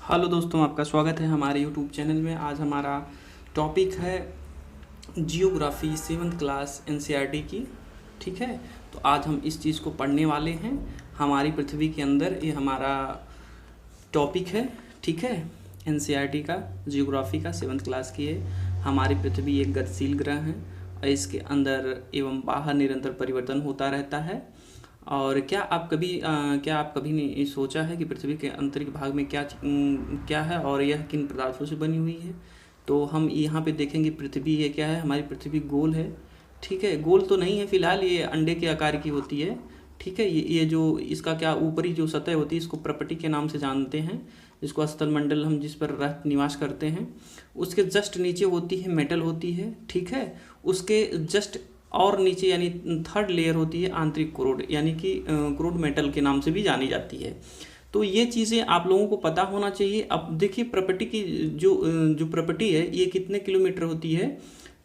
Hello दोस्तों, आपका स्वागत है हमारे यूट्यूब चैनल में। आज हमारा टॉपिक है जियोग्राफी 7th क्लास एनसीईआरटी की। ठीक है, तो आज हम इस चीज़ को पढ़ने वाले हैं। हमारी पृथ्वी के अंदर ये हमारा टॉपिक है। ठीक है, एनसीईआरटी का जियोग्राफी का 7th क्लास की है। हमारी पृथ्वी एक गतिशील ग्रह है और इसके अंदर एवं बाहर निरंतर परिवर्तन होता रहता है। और क्या आप कभी ने सोचा है कि पृथ्वी के आंतरिक भाग में क्या है और यह किन पदार्थों से बनी हुई है? तो हम यहाँ पे देखेंगे पृथ्वी ये क्या है। हमारी पृथ्वी गोल है। ठीक है, गोल तो नहीं है फिलहाल, ये अंडे के आकार की होती है। ठीक है, ये जो इसका क्या ऊपरी जो सतह होती है इसको प्रपटी के नाम से जानते हैं, जिसको स्थलमंडल हम जिस पर निवास करते हैं। उसके जस्ट नीचे होती है मेटल होती है। ठीक है, उसके जस्ट और नीचे यानी थर्ड लेयर होती है आंतरिक क्रोड, यानी कि क्रोड मेटल के नाम से भी जानी जाती है। तो ये चीज़ें आप लोगों को पता होना चाहिए। अब देखिए प्रॉपर्टी की जो प्रॉपर्टी है ये कितने किलोमीटर होती है,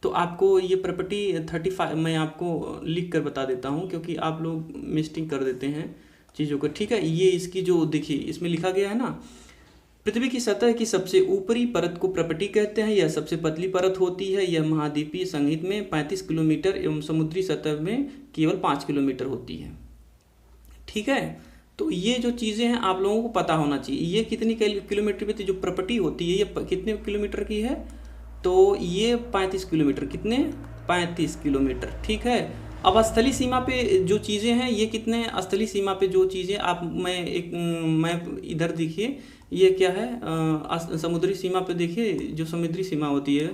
तो आपको ये प्रॉपर्टी 35 मैं आपको लिख कर बता देता हूँ, क्योंकि आप लोग मिस्टेक कर देते हैं चीज़ों को। ठीक है, ये इसकी जो देखिए इसमें लिखा गया है ना, पृथ्वी की सतह की सबसे ऊपरी परत को प्रपटी कहते हैं। यह सबसे पतली परत होती है। यह महाद्वीपीय संघित में 35 किलोमीटर एवं समुद्री सतह में केवल 5 किलोमीटर होती है। ठीक है, तो ये जो चीज़ें हैं आप लोगों को पता होना चाहिए। ये कितनी किलोमीटर पे जो प्रपटी होती है ये कितने किलोमीटर की है, तो ये 35 किलोमीटर। कितने? 35 किलोमीटर। ठीक है, अब स्थलीय सीमा पे जो चीज़ें हैं ये कितने, स्थलीय सीमा पे जो चीज़ें आप मैं इधर देखिए ये क्या है, समुद्री सीमा पे देखिए। जो समुद्री सीमा होती है,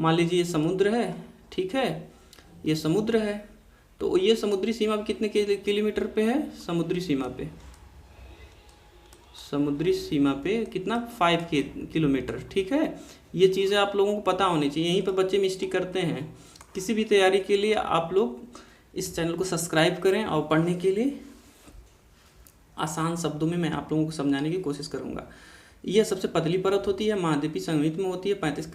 मान लीजिए ये समुद्र है। ठीक है, ये समुद्र है, तो ये समुद्री सीमा पे कितने किलोमीटर पे है? समुद्री सीमा पे कितना? 5 किलोमीटर। ठीक है, ये चीज़ें आप लोगों को पता होनी चाहिए। यहीं पे बच्चे मिस्टेक करते हैं। किसी भी तैयारी के लिए आप लोग इस चैनल को सब्सक्राइब करें और पढ़ने के लिए आसान शब्दों में मैं आप लोगों को समझाने की कोशिश करूंगा। यह सबसे पतली परत होती है, महाद्वीपीय संघित में होती है, 35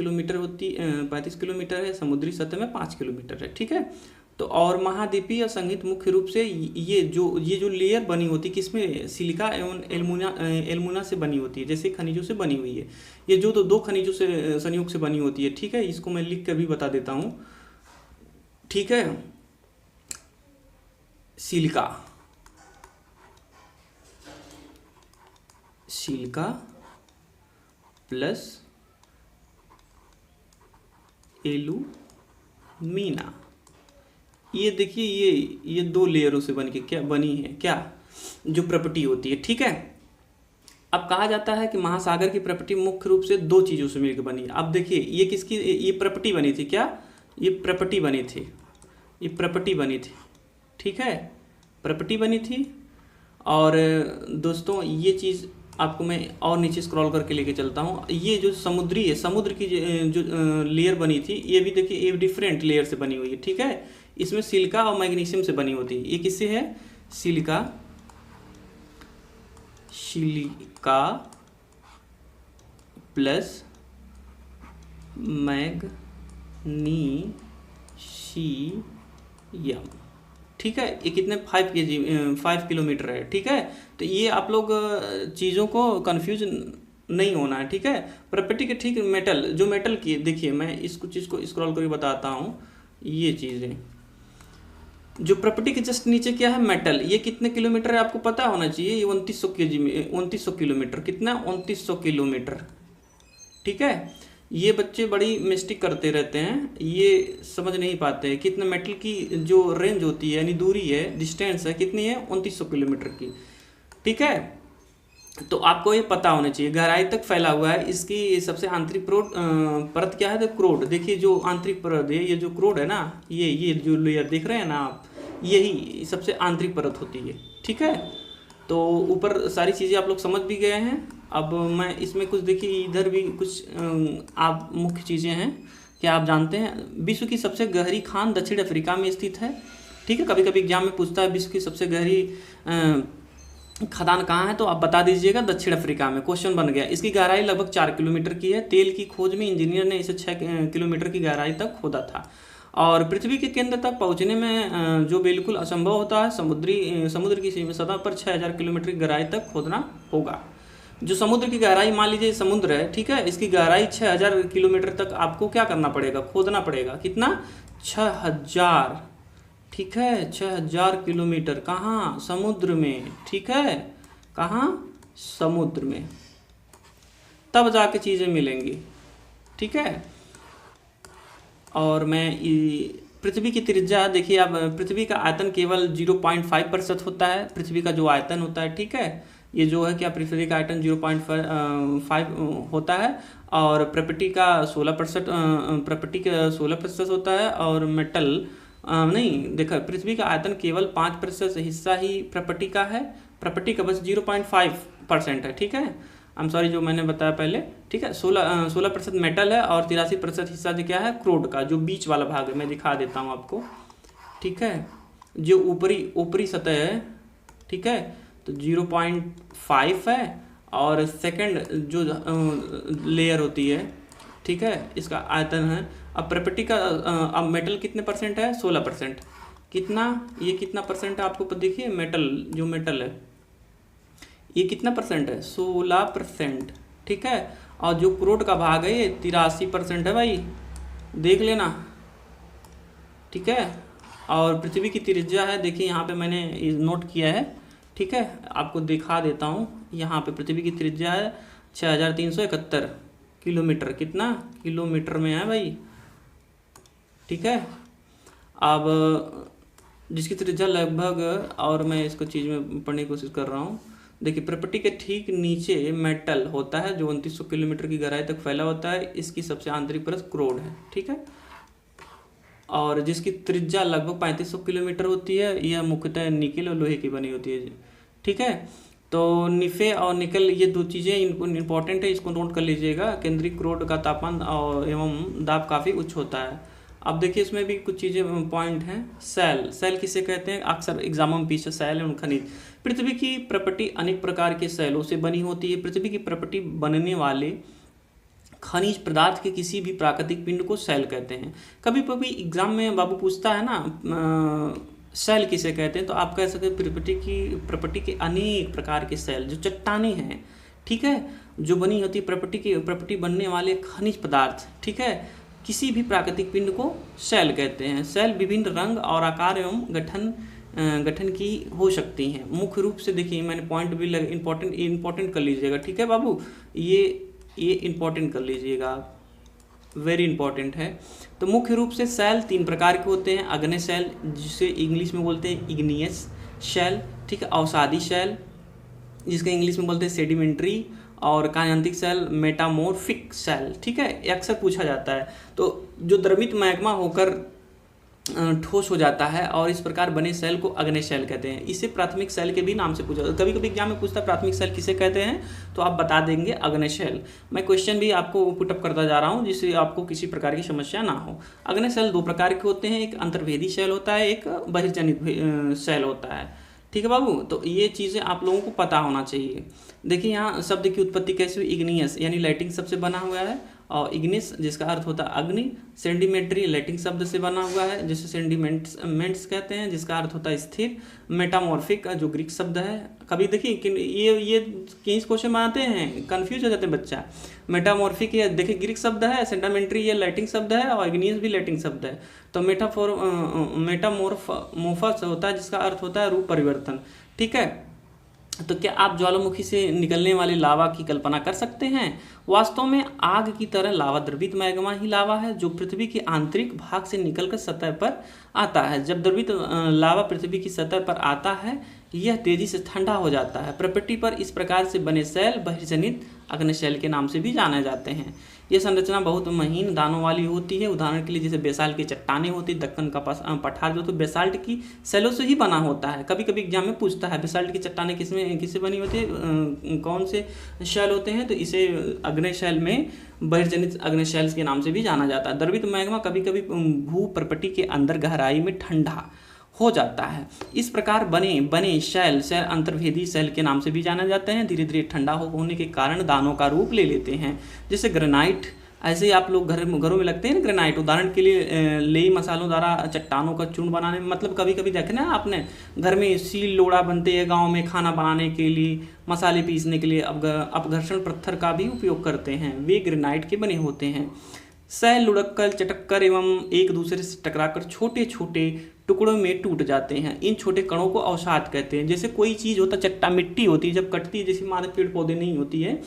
किलोमीटर है। समुद्री सतह में 5 किलोमीटर है। ठीक है, तो और महाद्वीपीय संघित मुख्य रूप से ये जो लेयर बनी होती है किसमें? सिलिका एवं एल्मुना से बनी होती है, जैसे खनिजों से बनी हुई है। ये जो दो खनिजों से संयोग से बनी होती है। ठीक है, इसको मैं लिख कर भी बता देता हूँ। ठीक है, सिलिका प्लस एलुमिना, ये देखिए ये 2 लेयरों से बन के क्या बनी है, क्या जो प्रॉपर्टी होती है। ठीक है, अब कहा जाता है कि महासागर की प्रॉपर्टी मुख्य रूप से 2 चीज़ों से मिलकर बनी है। अब देखिए ये किसकी ये प्रॉपर्टी बनी थी? क्या ये प्रॉपर्टी बनी थी? ठीक है, प्रॉपर्टी बनी थी। और दोस्तों ये चीज़ आपको मैं और नीचे स्क्रॉल करके लेके चलता हूँ। ये जो समुद्र की जो लेयर बनी थी, ये भी देखिए ये डिफरेंट लेयर से बनी हुई है। ठीक है, इसमें सिलिका और मैग्नीशियम से बनी होती है। ये किससे है? Silica plus magnesium. ठीक है, ये कितने 5 किलोमीटर है। ठीक है, तो ये आप लोग चीज़ों को कंफ्यूज नहीं होना है। ठीक है, प्रॉपर्टी के ठीक मेटल जो मेटल की देखिए, मैं इसको चीज़ को स्क्रॉल करके बताता हूँ। ये चीज़ें जो प्रॉपर्टी के जस्ट नीचे क्या है? मेटल। ये कितने किलोमीटर है आपको पता होना चाहिए। ये 2900 किलोमीटर। कितना? 2900 किलोमीटर। ठीक है, ये बच्चे बड़ी मिस्टेक करते रहते हैं, ये समझ नहीं पाते हैं कितने मेटल की जो रेंज होती है यानी दूरी है, डिस्टेंस है, कितनी है? 2900 किलोमीटर की। ठीक है, तो आपको ये पता होना चाहिए। गहराई तक फैला हुआ है। इसकी सबसे आंतरिक परत क्या है? तो क्रोड। देखिए जो आंतरिक परत है, ये जो क्रोड है ना, ये जो लेयर देख रहे हैं ना आप, यही सबसे आंतरिक परत होती है। ठीक है, तो ऊपर सारी चीज़ें आप लोग समझ भी गए हैं। अब मैं इसमें कुछ देखिए, इधर भी कुछ आप मुख्य चीज़ें हैं। क्या आप जानते हैं विश्व की सबसे गहरी खान दक्षिण अफ्रीका में स्थित है? ठीक है, कभी कभी एग्जाम में पूछता है विश्व की सबसे गहरी खदान कहाँ है, तो आप बता दीजिएगा दक्षिण अफ्रीका में। क्वेश्चन बन गया। इसकी गहराई लगभग 4 किलोमीटर की है। तेल की खोज में इंजीनियर ने इसे 6 किलोमीटर की गहराई तक खोदा था। और पृथ्वी के केंद्र तक पहुंचने में जो बिल्कुल असंभव होता है, समुद्र की सतह पर 6000 किलोमीटर की गहराई तक खोदना होगा। जो समुद्र की गहराई मान लीजिए समुद्र है, ठीक है, इसकी गहराई 6000 किलोमीटर तक आपको क्या करना पड़ेगा, खोदना पड़ेगा। कितना? 6000, ठीक है, 6000 किलोमीटर। कहाँ? समुद्र में, ठीक है, कहाँ? समुद्र में, तब जाके चीज़ें मिलेंगी, ठीक है। और मैं पृथ्वी की त्रिज्या देखिए, अब पृथ्वी का आयतन केवल 0.5% होता है, पृथ्वी का जो आयतन होता है, ठीक है, ये जो है क्या, पृथ्वी का आयतन 0.5 होता है, और प्रॉपर्टी का 16% होता है, और मेटल नहीं, देखा, पृथ्वी का आयतन केवल 5% हिस्सा ही प्रॉपर्टी का है, प्रॉपर्टी का बस 0.5% है, ठीक है। आई एम सॉरी, जो मैंने बताया पहले, ठीक है। 16% मेटल है और 83% हिस्सा जो क्या है, क्रोड का, जो बीच वाला भाग है, मैं दिखा देता हूँ आपको, ठीक है। जो ऊपरी सतह है, ठीक है, तो 0.5 है, और सेकंड जो लेयर होती है, ठीक है, इसका आयतन है। अब प्रॉपर्टी का अब मेटल कितने परसेंट है? 16%। कितना? ये कितना परसेंट है आपको देखिए, मेटल, जो मेटल है ये कितना परसेंट है? 16%, ठीक है। और जो क्रोड का भाग है ये 83% है भाई, देख लेना, ठीक है। और पृथ्वी की त्रिज्या है, देखिए यहाँ पे मैंने नोट किया है, ठीक है, आपको दिखा देता हूँ। यहाँ पे पृथ्वी की त्रिज्या है 6371 किलोमीटर। कितना किलोमीटर में है भाई, ठीक है। अब जिसकी त्रिज्या लगभग, और मैं इसको चीज़ में पढ़ने की कोशिश कर रहा हूँ, देखिए प्रॉपर्टी के ठीक नीचे मेटल होता है जो 2900 किलोमीटर की गहराई तक फैला होता है, इसकी सबसे आंतरिक परत क्रोड है, ठीक है। और जिसकी त्रिज्या लगभग 3500 किलोमीटर होती है, यह मुख्यतः निकेल और लोहे की बनी होती है, ठीक है। तो निफे और निकल, ये दो चीज़ें इंपॉर्टेंट है, इसको नोट कर लीजिएगा। केंद्रीय क्रोड का तापमान और एवं दाब काफ़ी उच्च होता है। अब देखिए इसमें भी कुछ चीज़ें पॉइंट हैं। सेल किसे कहते हैं? अक्सर एग्जामों में पीछे सेल एवं खनिज। पृथ्वी की प्रॉपर्टी अनेक प्रकार के सेलों से बनी होती है। पृथ्वी की प्रॉपर्टी बनने वाले खनिज पदार्थ के किसी भी प्राकृतिक पिंड को सेल कहते हैं। कभी कभी एग्जाम में बाबू पूछता है ना, सेल किसे कहते हैं, तो आप कह सकते हैं प्रॉपर्टी के अनेक प्रकार के सेल, जो चट्टानें हैं, ठीक है, जो बनी होती है प्रॉपर्टी बनने वाले खनिज पदार्थ, ठीक है, किसी भी प्राकृतिक पिंड को सेल कहते हैं। सेल विभिन्न रंग और आकार एवं गठन की हो सकती हैं। मुख्य रूप से देखिए, मैंने पॉइंट भी इंपॉर्टेंट कर लीजिएगा, ठीक है बाबू, ये इंपॉर्टेंट कर लीजिएगा, वेरी इंपॉर्टेंट है। तो मुख्य रूप से सेल 3 प्रकार के होते हैं। अग्नि सेल, जिसे इंग्लिश में बोलते हैं इग्नियस सेल, ठीक है, अवसादी सेल, जिसका इंग्लिश में बोलते हैं सेडिमेंट्री, और कायांतिक सेल, मेटामॉर्फिक सेल, ठीक है, अक्सर पूछा जाता है। तो जो द्रवित मैग्मा होकर ठोस हो जाता है और इस प्रकार बने सेल को अग्नि सेल कहते हैं। इसे प्राथमिक सेल के भी नाम से पूछा, कभी कभी एग्जाम में पूछता है प्राथमिक सेल किसे कहते हैं, तो आप बता देंगे अग्नि सेल। मैं क्वेश्चन भी आपको पुटअप करता जा रहा हूँ जिससे आपको किसी प्रकार की समस्या ना हो। अग्नि सेल 2 प्रकार के होते हैं, एक अंतर्भेदी सेल होता है, एक बहिर्जनित सेल होता है, ठीक है बाबू। तो ये चीज़ें आप लोगों को पता होना चाहिए। देखिए यहाँ शब्द की उत्पत्ति कैसे हुई, इग्नियस यानी लैटिन शब्द से बना हुआ है, और इग्निस जिसका अर्थ होता है अग्नि। सेंडिमेंट्री लैटिन शब्द से बना हुआ है, जिसे सेंडिमेंट्स कहते हैं, जिसका अर्थ होता है स्थिर। मेटामॉर्फिक जो ग्रीक शब्द है, कभी देखिए कि ये किस क्वेश्चन में आते हैं, कंफ्यूज हो जाते हैं बच्चा। मेटामॉर्फिक ये देखिए ग्रीक शब्द है, सेंडामेंट्री ये लैटिन शब्द है, और इग्नियस भी लैटिन शब्द है। तो मेटामॉर्फस होता है जिसका अर्थ होता है रूप परिवर्तन, ठीक है। तो क्या आप ज्वालामुखी से निकलने वाली लावा की कल्पना कर सकते हैं? वास्तव में आग की तरह लावा द्रवित मैग्मा ही लावा है, जो पृथ्वी के आंतरिक भाग से निकलकर सतह पर आता है। जब द्रवित लावा पृथ्वी की सतह पर आता है, यह तेजी से ठंडा हो जाता है। प्रकृति पर इस प्रकार से बने सेल बहिर्जनित अग्नि सेल के नाम से भी जाने जाते हैं। यह संरचना बहुत महीन दानों वाली होती है। उदाहरण के लिए जैसे बेसाल्ट की चट्टानें होती, दक्कन का पठार जो तो बेसाल्ट की सेलों से ही बना होता है। कभी कभी एग्जाम में पूछता है बेसाल्ट की चट्टानें किससे बनी होती है, कौन से सेल होते हैं, तो इसे अग्नि सेल में बहिर्जनित अग्नि सेल्स के नाम से भी जाना जाता है। द्रवित मैग्मा कभी कभी भू प्रकृति के अंदर गहराई में ठंडा हो जाता है। इस प्रकार बने सेल अंतर्भेदी सेल के नाम से भी जाने जाते हैं। धीरे धीरे ठंडा होने के कारण दानों का रूप ले लेते हैं, जैसे ग्रेनाइट ऐसे ही आप लोग घरों में लगते हैं ना ग्रेनाइट, उदाहरण के लिए लेई मसालों द्वारा चट्टानों का चूर्ण बनाने में, मतलब कभी कभी देखे ना आपने घर में सील लोड़ा बनते हैं गांव में खाना बनाने के लिए, मसाले पीसने के लिए अपघर्षण पत्थर का भी उपयोग करते हैं, वे ग्रेनाइट के बने होते हैं। सैल लुढ़ककर चटककर एवं एक दूसरे से टकराकर छोटे छोटे टुकड़ों में टूट जाते हैं। इन छोटे कणों को अवसाद कहते हैं। जैसे कोई चीज़ होता, चट्टा मिट्टी होती है, जब कटती है, जैसे मारे पेड़ पौधे नहीं होती है,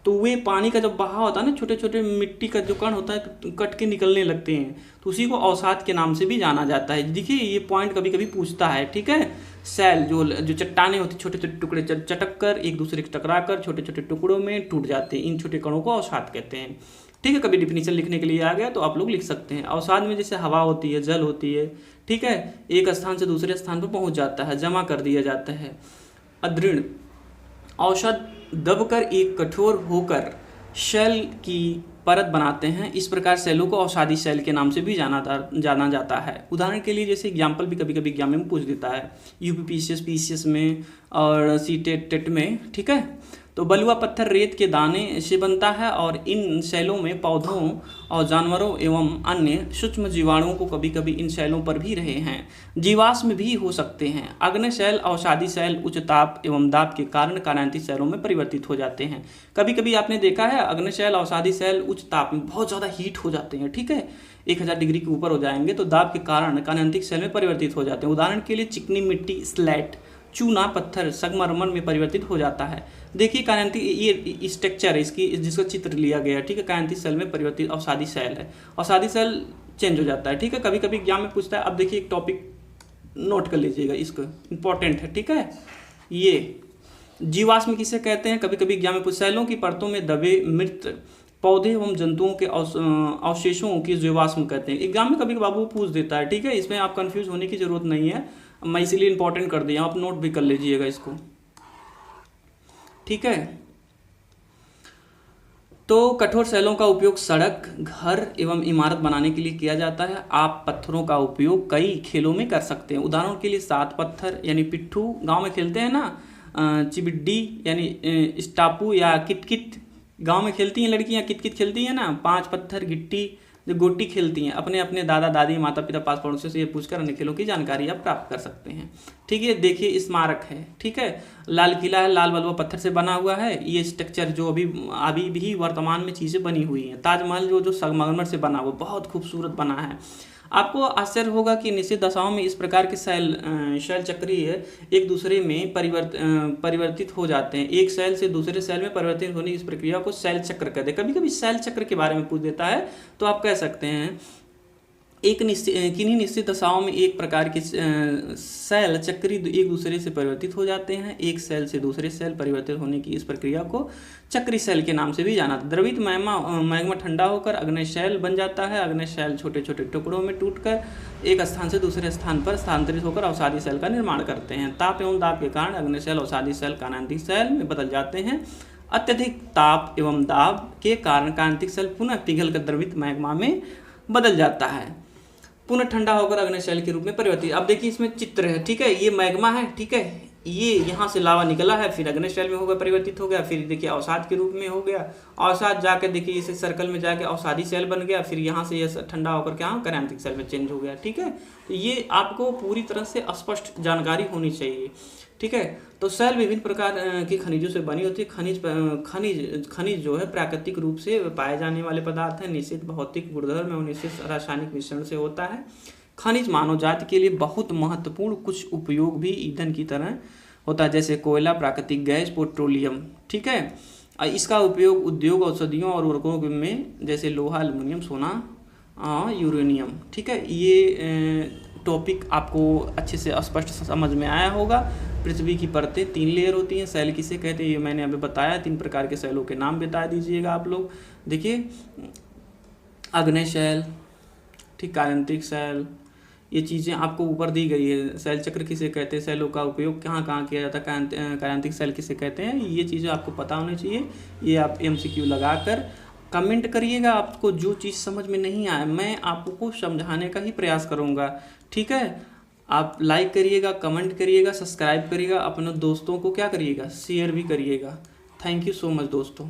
तो वे पानी का जब बहाव होता है ना, छोटे छोटे मिट्टी का जो कण होता है कट के निकलने लगते हैं, तो उसी को अवसाद के नाम से भी जाना जाता है। देखिए ये पॉइंट कभी कभी पूछता है, ठीक है। सैल जो चट्टाने होती, छोटे छोटे टुकड़े चटक कर एक दूसरे से टकरा कर छोटे छोटे टुकड़ों में टूट जाते हैं, इन छोटे कणों को अवसाद कहते हैं। ठीक है, कभी डिफिनीशन लिखने के लिए आ गया तो आप लोग लिख सकते हैं। अवसाद में जैसे हवा होती है, जल होती है, ठीक है, एक स्थान से दूसरे स्थान पर पहुंच जाता है, जमा कर दिया जाता है। अदृढ़, औषध दबकर एक कठोर होकर शैल की परत बनाते हैं। इस प्रकार सेलों को अवसादी सेल के नाम से भी जाना जाता है। उदाहरण के लिए जैसे एग्जाम्पल भी कभी कभी एग्जाम में पूछ देता है, यूपी पीसीएस में और टेट में, ठीक है। तो बलुआ पत्थर रेत के दाने से बनता है और इन शैलों में पौधों और जानवरों एवं अन्य सूक्ष्म जीवाणुओं को कभी कभी इन शैलों पर भी रहे हैं, जीवाश्म भी हो सकते हैं। अग्नि शैल अवसादी शैल उच्च ताप एवं दाब के कारण कार्यान्तिक शैलों में परिवर्तित हो जाते हैं। कभी कभी आपने देखा है अग्नि शैल अवसादी शैल उच्च ताप में बहुत ज़्यादा हीट हो जाते हैं, ठीक है, 1000 डिग्री के ऊपर हो जाएंगे, तो दाब के कारण कार्यान्तिक शैल में परिवर्तित हो जाते हैं। उदाहरण के लिए चिकनी मिट्टी, स्लेट, चूना पत्थर संगमरमर में परिवर्तित हो जाता है। देखिए कार्यान्तिक ये स्ट्रक्चर है इसकी, जिसका चित्र लिया गया है, ठीक है। कार्यान्तिक सेल में परिवर्तित अवसादी सेल है, अवसादी सेल चेंज हो जाता है, ठीक है। कभी कभी एग्जाम में पूछता है। अब देखिए एक टॉपिक नोट कर लीजिएगा, इसको इंपॉर्टेंट है, ठीक है। ये जीवाश्म किसे कहते हैं, कभी कभी एग्जाम में पूछ, सेलों की परतों में दबे मृत पौधे एवं जंतुओं के अवशेषों की जीवाश्म कहते हैं। एग्जाम में कभी बाबू पूछ देता है, ठीक है। इसमें आप कंफ्यूज होने की जरूरत नहीं है, मैं इसीलिए इंपॉर्टेंट कर दिया, आप नोट भी कर लीजिएगा इसको, ठीक है। तो कठोर सेलों का उपयोग सड़क, घर एवं इमारत बनाने के लिए किया जाता है। आप पत्थरों का उपयोग कई खेलों में कर सकते हैं। उदाहरण के लिए 7 पत्थर यानी पिट्ठू, गांव में खेलते हैं ना, चिबिड्डी यानी स्टापू या किटकिट, गांव में खेलती हैं लड़कियां, किटकिट खेलती हैं ना। 5 पत्थर गिट्टी, जो गोटी खेलती हैं। अपने अपने दादा दादी माता पिता पास पड़ोसियों से ये पूछकर अन्य खेलों की जानकारी आप प्राप्त कर सकते हैं, ठीक है। देखिए स्मारक है, ठीक है, लाल किला है, लाल बलुआ पत्थर से बना हुआ है। ये स्ट्रक्चर जो अभी भी वर्तमान में चीज़ें बनी हुई हैं। ताजमहल जो संगमरमर से बना हुआ, बहुत खूबसूरत बना है। आपको आश्चर्य होगा कि निश्चित दशाओं में इस प्रकार के शैल चक्रीय एक दूसरे में परिवर्तित हो जाते हैं। एक शैल से दूसरे शैल में परिवर्तित होने की इस प्रक्रिया को शैल चक्र कहते हैं। कभी कभी शैल चक्र के बारे में पूछ देता है, तो आप कह सकते हैं किन्हीं निश्चित दशाओं में एक प्रकार के शैल चक्री एक दूसरे से परिवर्तित हो जाते हैं। एक सेल से दूसरे सेल परिवर्तित होने की इस प्रक्रिया को चक्री शैल के नाम से भी जाना जाता है। द्रवित मैग्मा ठंडा होकर अग्नि शैल बन जाता है। अग्नि शैल छोटे छोटे टुकड़ों में टूटकर एक स्थान से दूसरे स्थान पर स्थानांतरित होकर अवसादी शैल का निर्माण करते हैं। ताप एवं दाब के कारण अग्नि शैल अवसादी शैल कार्यान्तिक शैल में बदल जाते हैं। अत्यधिक ताप एवं दाब के कारण कार्यान्तिक शैल पुनः पिघलकर द्रवित मैग्मा में बदल जाता है, पुनः ठंडा होकर अग्नि शैल के रूप में परिवर्तित। अब देखिए इसमें चित्र है, ठीक है, ये मैग्मा है, ठीक है, ये यहाँ से लावा निकला है, फिर अग्नि शैल में होगा परिवर्तित हो गया, फिर देखिए अवसाद के रूप में हो गया, अवसाद जाकर देखिए इसे सर्कल में जाके अवसादी शैल बन गया, फिर यहाँ से ये ठंडा होकर क्या कार्यान्तिक शैल में चेंज हो गया, ठीक है। तो ये आपको पूरी तरह से स्पष्ट जानकारी होनी चाहिए, ठीक है। तो शैल विभिन्न प्रकार की खनिजों से बनी होती है। खनिज जो है प्राकृतिक रूप से पाए जाने वाले पदार्थ हैं, निश्चित भौतिक गुणधर्म एवं निश्चित रासायनिक मिश्रण से होता है। खनिज मानव जाति के लिए बहुत महत्वपूर्ण, कुछ उपयोग भी ईंधन की तरह होता है, जैसे कोयला, प्राकृतिक गैस, पेट्रोलियम, ठीक है। इसका उपयोग उद्योग, औषधियों और उर्वरकों में जैसे लोहा, एल्युमिनियम, सोना, यूरेनियम, ठीक है। ये टॉपिक आपको अच्छे से स्पष्ट समझ में आया होगा। पृथ्वी की परतें 3 लेयर होती हैं। शैल किसे कहते हैं ये मैंने अभी बताया। 3 प्रकार के शैलों के नाम बता दीजिएगा आप लोग। देखिए अग्नि शैल, ठीक, कार्यान्तिक शैल, ये चीज़ें आपको ऊपर दी गई है। शैल चक्र किसे कहते हैं, शैलों का उपयोग कहाँ कहाँ किया जाता है, कार्यान्तिक शैल किसे कहते हैं, ये चीज़ें आपको पता होनी चाहिए। ये आप MCQ लगाकर कमेंट करिएगा। आपको जो चीज़ समझ में नहीं आए मैं आपको समझाने का ही प्रयास करूँगा, ठीक है। आप लाइक करिएगा, कमेंट करिएगा, सब्सक्राइब करिएगा, अपने दोस्तों को क्या करिएगा, शेयर भी करिएगा। थैंक यू सो मच दोस्तों।